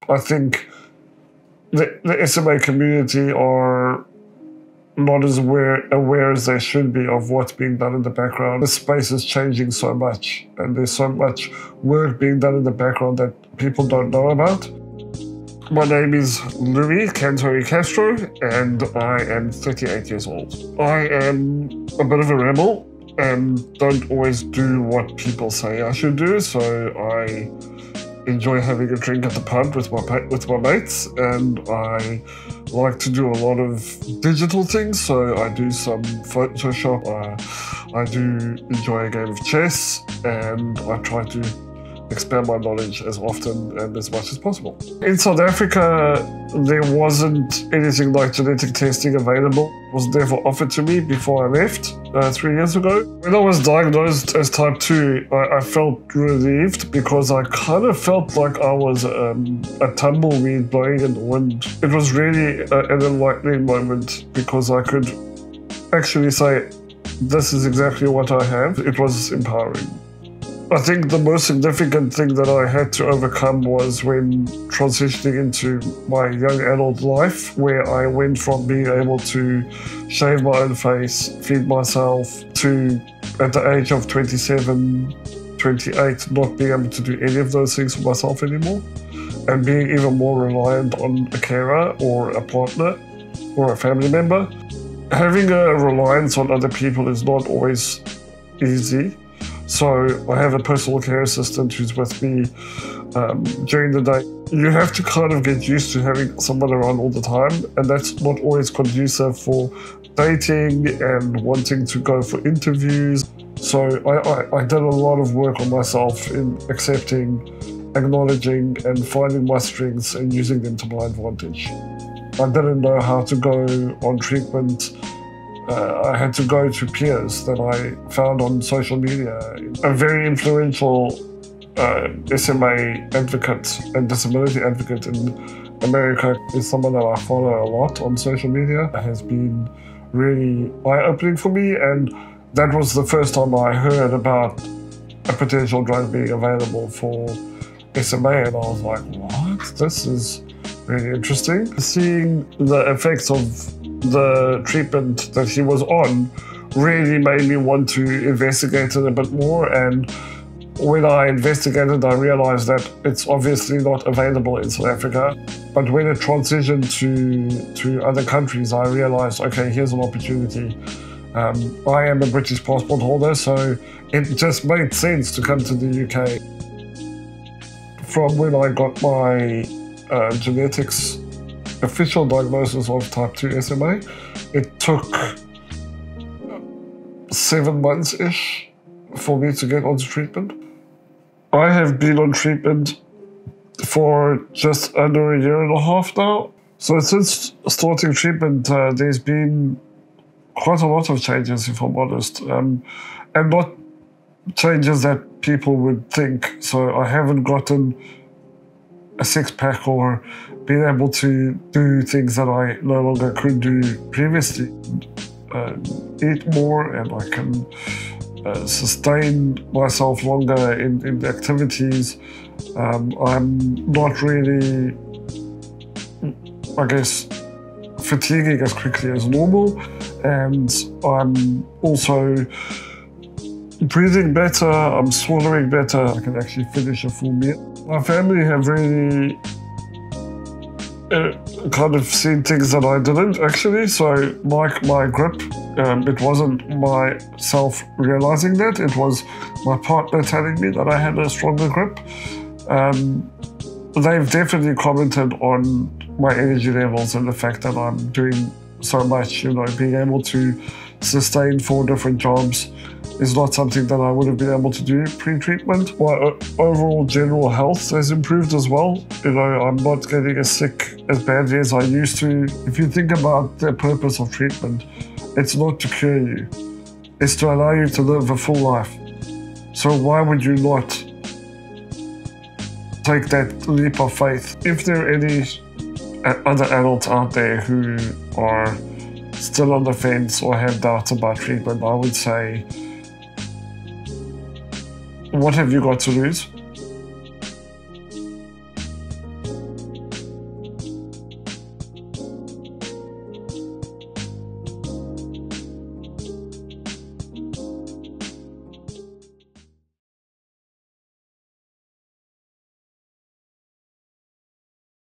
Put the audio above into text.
I think the SMA community are not as aware as they should be of what's being done in the background. The space is changing so much, and there's so much work being done in the background that people don't know about. My name is Luis Castro, and I am 38 years old. I am a bit of a rebel and don't always do what people say I should do, so I enjoy having a drink at the pub with my mates, and I like to do a lot of digital things, so I do some Photoshop, I do enjoy a game of chess, and I try to expand my knowledge as often and as much as possible. In South Africa, there wasn't anything like genetic testing available. It was never offered to me before I left 3 years ago. When I was diagnosed as type 2, I felt relieved because I kind of felt like I was a tumbleweed blowing in the wind. It was really an enlightening moment because I could actually say, this is exactly what I have. It was empowering. I think the most significant thing that I had to overcome was when transitioning into my young adult life, where I went from being able to shave my own face, feed myself, to at the age of 27, 28, not being able to do any of those things for myself anymore, and being even more reliant on a carer or a partner or a family member. Having a reliance on other people is not always easy. So I have a personal care assistant who's with me during the day. You have to kind of get used to having someone around all the time, and that's not always conducive for dating and wanting to go for interviews. So I did a lot of work on myself in accepting, acknowledging, and finding my strengths and using them to my advantage. I didn't know how to go on treatment. I had to go to peers that I found on social media. A very influential SMA advocate and disability advocate in America is someone that I follow a lot on social media. It has been really eye-opening for me, and that was the first time I heard about a potential drug being available for SMA, and I was like, what? This is really interesting. Seeing the effects of the treatment that he was on really made me want to investigate it a bit more, and when I investigated, I realized that it's obviously not available in South Africa. But when it transitioned to other countries, I realized, okay, here's an opportunity. I am a British passport holder, so it just made sense to come to the UK. From when I got my genetics official diagnosis of type 2 SMA, it took 7 months-ish for me to get onto treatment. I have been on treatment for just under a year and a half now. So since starting treatment, there's been quite a lot of changes, if I'm honest, and not changes that people would think. So I haven't gotten a six-pack or been able to do things that I no longer could do previously. Eat more, and I can sustain myself longer in activities. I'm not really, I guess, fatiguing as quickly as normal, and I'm also breathing better, I'm swallowing better. I can actually finish a full meal. My family have really kind of seen things that I didn't actually. So like my grip, it wasn't myself realizing that, it was my partner telling me that I had a stronger grip. They've definitely commented on my energy levels and the fact that I'm doing so much, you know, being able to sustain 4 different jobs is not something that I would have been able to do pre-treatment. My overall general health has improved as well. You know, I'm not getting as sick as badly as I used to. If you think about the purpose of treatment, it's not to cure you. It's to allow you to live a full life. So why would you not take that leap of faith? If there are any other adults out there who are still on the fence or have doubts about treatment, I would say, what have you got to lose?